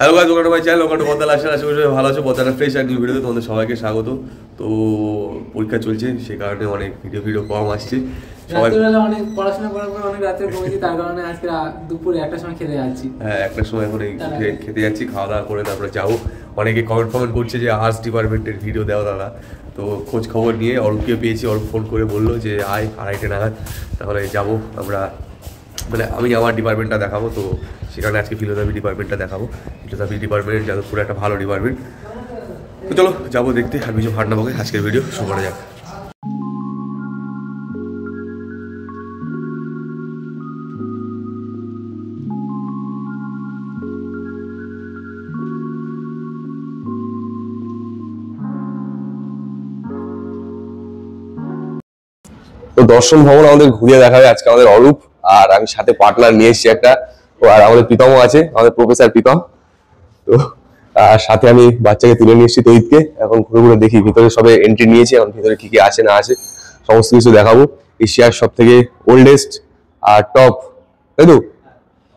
Hello guys, welcome to my channel, welcome to Boddal. আশা করি ভালো আছো। বদ্দাটা ফ্রেশ আর নিউ ভিডিওতে তোমাদের সবাইকে স্বাগত। তো পরীক্ষা চলছে, সেই কারণে অনেক ভিডিও কম আসছে। সবাই রাত্রিবেলা অনেক পড়াশোনা করার পর অনেক রাত্রে ঘুমিয়েছি, তার কারণে আজকে দুপুরে 1টার সময় খেতে যাচ্ছি। হ্যাঁ, 1টার সময় এখন খেতে যাচ্ছি, খাওয়া দাওয়া করে তারপরে যাবো। অনেকে কমেন্ট করছে যে আর্টস ডিপার্টমেন্টের ভিডিও দেওয়া দাদা। তো খোঁজ খবর নিয়ে অরূপকে পেয়েছি, অরূপ ফোন করে বললো যে আয় 2:30 নাগাদ, তাহলে যাবো আমরা। মানে আমি আমার ডিপার্টমেন্টটা দেখাবো, তো সেখানে আজকে ফিলোসফি ডিপার্টমেন্টটা দেখাবো। ফিলোসফি ডিপার্টমেন্ট যাদবপুরে একটা ভালো ডিপার্টমেন্ট। তো চলো যাবো দেখতে, আর কিছু ফান্ডা বকে আজকের ভিডিও শুরু করা যাক। তো দর্শন ভবন আমাদের ঘুরিয়ে দেখাবে আজকে আমাদের অরূপ, আর আমি সাথে পার্টনার নিয়ে এসেছি একটা। আর আমাদের প্রীতম আছে, আমাদের প্রফেসর প্রীতম। তো আর সাথে আমি বাচ্চাকে তুলে নিয়ে এসেছি তৈতকে। এখন ঘুরে ঘুরে দেখি ভিতরে সবে এন্ট্রি নিয়েছি, এখন ভিতরে কি কি আছে না আছে সমস্ত কিছু দেখাবো। এশিয়ার সব থেকে ওল্ডেস্ট আর টপ, তাই তো,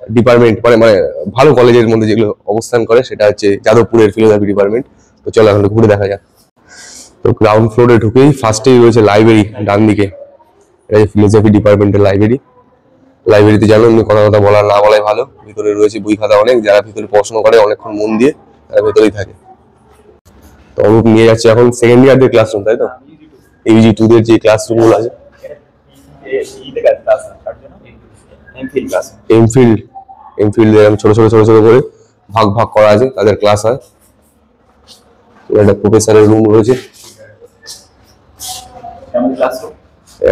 ডিপার্টমেন্ট, মানে মানে ভালো কলেজের মধ্যে যেগুলো অবস্থান করে সেটা হচ্ছে যাদবপুরের ফিলোসফি ডিপার্টমেন্ট। তো চলো এখন ঘুরে দেখা যাক। তো গ্রাউন্ড ফ্লোরে ঢুকেই ফার্স্টেই রয়েছে লাইব্রেরি ডান দিকে। এটা ফিলোসফি ডিপার্টমেন্টের লাইব্রেরি। লাইব্রেরিতে জানো এমনি কথা বলা না বলাই ভালো। ভিতরে রয়েছে বই খাতা অনেক, যারা ভিতরে পড়াশোনা করে অনেকক্ষণ মন দিয়ে তারা ভেতরেই থাকে। তো অরূপ নিয়ে যাচ্ছে এখন সেকেন্ড ইয়ারদের ক্লাসরুম, তাই তো, ইউজি 2 দের যে ক্লাসরুম গুলো আছে। এমফিল্ড এমফিল্ড ছোট ছোট ছোট ছোট করে ভাগ ভাগ করা আছে, তাদের ক্লাস হয়। একটা প্রফেসরের রুম রয়েছে,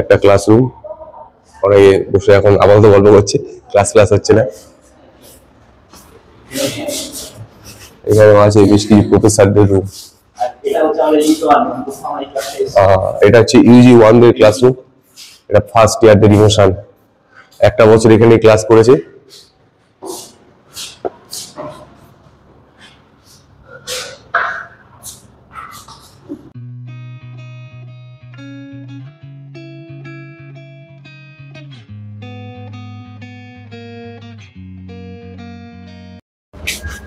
একটা ক্লাসরুম। অনেকে বসে এখন আপাতত গল্প করছে, ক্লাস হচ্ছে না। এখানে আছে বেশ কিছু প্রফেসরদের রুম। এটা হচ্ছে ইউজি 1 দের ক্লাসরুম। এটা ফার্স্ট ইয়ারদের ইমোশন, একটা বছর এখানে ক্লাস করেছে।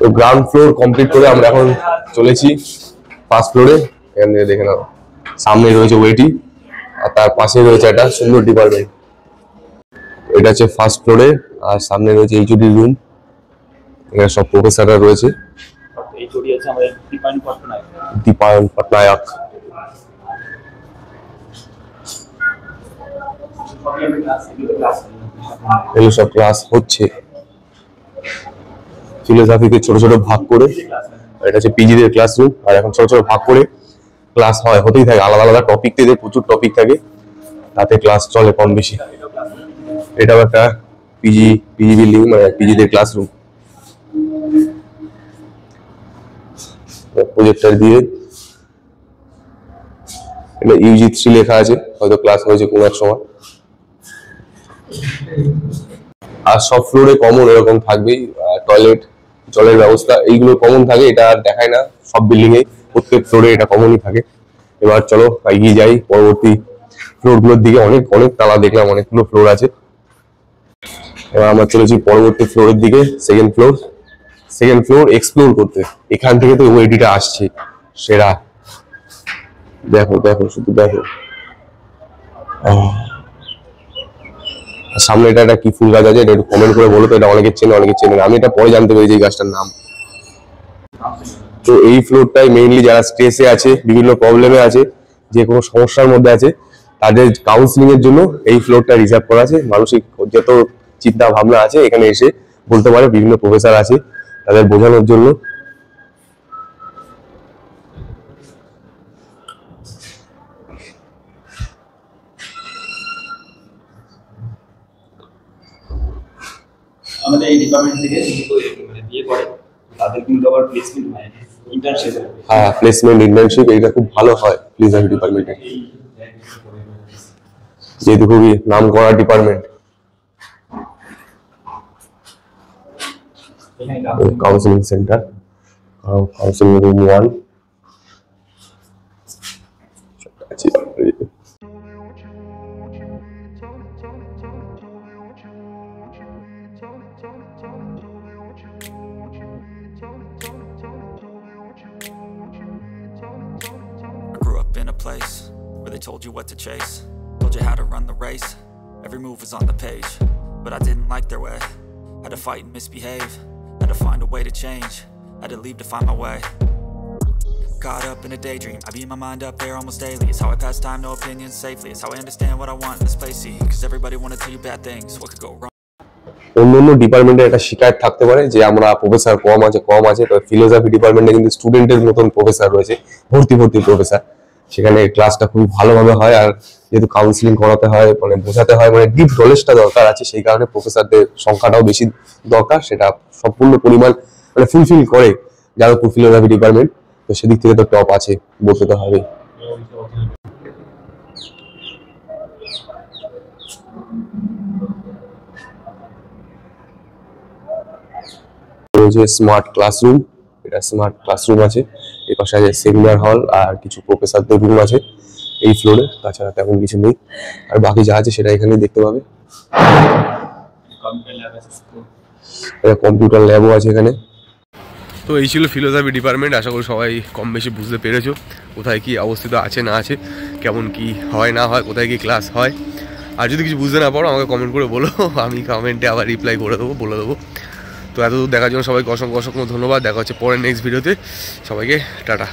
তো গ্রাউন্ড ফ্লোর কমপ্লিট করে আমরা এখন চলেছি ফার্স্ট ফ্লোরে। এখান থেকে দেখে নাও, সামনে রয়েছে ওয়েটি, আর তার পাশে রয়েছে একটা সুন্দর ডিপার্টমেন্ট। এটা হচ্ছে ফার্স্ট ফ্লোরে, আর সামনে রয়েছে এইচওডি রুম। এখানে সব প্রফেসররা রয়েছে। দীপায়ন পটনায়ক। এগুলো সব ক্লাস হচ্ছে ফিলোসফিকে ছোট ছোট ভাগ করে। এটা হচ্ছে পিজিদের ক্লাসরুম, আর এখন ছোট ছোট ভাগ করে ক্লাস হয়, হতেই থাকে। আলাদা আলাদা টপিক থেকে প্রচুর টপিক থাকে, তাতে ক্লাস চলে কম বেশি। এটাও একটা পিজি বিল্ডিং, মানে পিজিদের ক্লাসরুম। প্রজেক্টর দিয়ে এটা ইউজি 3 লেখা আছে, হয়তো ক্লাস হয়েছে কোনো এক সময়। আর সব ফ্লোরে কমন এরকম থাকবেই, টয়লেট, জলের ব্যবস্থা, এইগুলো কমন থাকে। এটা আর দেখায় না সব বিল্ডিং এ, প্রত্যেক ফ্লোরে এটা কমনই থাকে। এবার চলো এগিয়ে যাই পরবর্তী ফ্লোর গুলোর দিকে। অনেক অনেক তালা দেখলাম, অনেকগুলো ফ্লোর আছে। এবার আমরা চলেছি পরবর্তী ফ্লোরের দিকে, সেকেন্ড ফ্লোর এক্সপ্লোর করতে। এখান থেকে তো ওয়েটিটা আসছে সেরা। দেখো দেখো, শুধু দেখো। সামনে এটা একটা কি ফুল গাছ আছে, এটা একটু কমেন্ট করে বলো তো। এটা অনেকে চেনে অনেকে চেনে না, আমি এটা পরে জানতে পেরেছি এই গাছটার নাম। তো এই ফ্লোরটাই মেইনলি যারা স্ট্রেসে আছে, বিভিন্ন প্রবলেমে আছে, যে কোনো সমস্যার মধ্যে আছে, তাদের কাউন্সিলিং এর জন্য এই ফ্লোরটা রিজার্ভ করা আছে। মানসিক যত চিন্তা ভাবনা আছে এখানে এসে বলতে পারে, বিভিন্ন প্রফেসর আছে তাদের বোঝানোর জন্য। আমাদের এই ডিপার্টমেন্ট থেকে বিয়ে করে তাদের কিন্তু আবার প্লেসমেন্ট হয়, ইন্টার্নশিপ। হ্যাঁ, প্লেসমেন্ট ইন্টার্নশিপ এটা খুব ভালো হয় প্লেসমেন্ট ডিপার্টমেন্টে, যেহেতু খুবই নাম করা department. Counselling centre, counselling room 1। place where they told you what to chase, told you how to run the race. Every move was on the page, but I didn't like their way. Had to fight and misbehave, had to find a way to change, had to leave to find my way. Caught up in a daydream, I beat my mind up there almost daily. It's how I pass time, no opinions safely. It's how I understand what I want in this place, see. Cause everybody wanna tell you bad things, what could go wrong? অন্য অন্য ডিপার্টমেন্টে একটা শিকায়ত থাকতে পারে যে আমরা professor কম আছে, তবে ফিলোসফি ডিপার্টমেন্টে কিন্তু স্টুডেন্টের মতন প্রফেসর রয়েছে, ভর্তি প্রফেসর। সেখানে ক্লাসটা খুবই ভালোভাবে হয়, আর যেহেতু কাউন্সিলিং করাতে হয়, মানে বোঝাতে হয়, মানে ডিপ নলেজটা দরকার আছে, সেই কারণে প্রফেসরদের সংখ্যাটাও বেশি দরকার। সেটা সম্পূর্ণ পরিমাণ মানে ফুলফিল করে যাদবপুর ফিলোসফি ডিপার্টমেন্ট। তো সেদিক থেকে তো টপ আছে, বলতে তো হবেই। স্মার্ট ক্লাসরুম, এটা স্মার্ট ক্লাসরুম আছে। এই পাশে আছে সেমিনার হল আর কিছু প্রফেসরদের রুম আছে এই ফ্লোরে, তাছাড়া তেমন কিছু নেই। আর বাকি যা আছে সেটা এখানেই দেখতে পাবে। কম্পিউটার ল্যাবও আছে এখানে। তো এই ছিল ফিলোসফি ডিপার্টমেন্ট। আশা করি সবাই কম বেশি বুঝতে পেরেছো কোথায় কি অবস্থিত আছে না আছে, কেমন কি হয় না হয়, কোথায় কি ক্লাস হয়। আর যদি কিছু বুঝতে না পারো আমাকে কমেন্ট করে বলো, আমি কমেন্টে আবার রিপ্লাই করে দেবো, বলে দেবো। তো এতদূর দেখার জন্য সবাইকে অসংখ্য অসংখ্য ধন্যবাদ। দেখা হচ্ছে পরের নেক্সট ভিডিওতে। সবাইকে টাটা।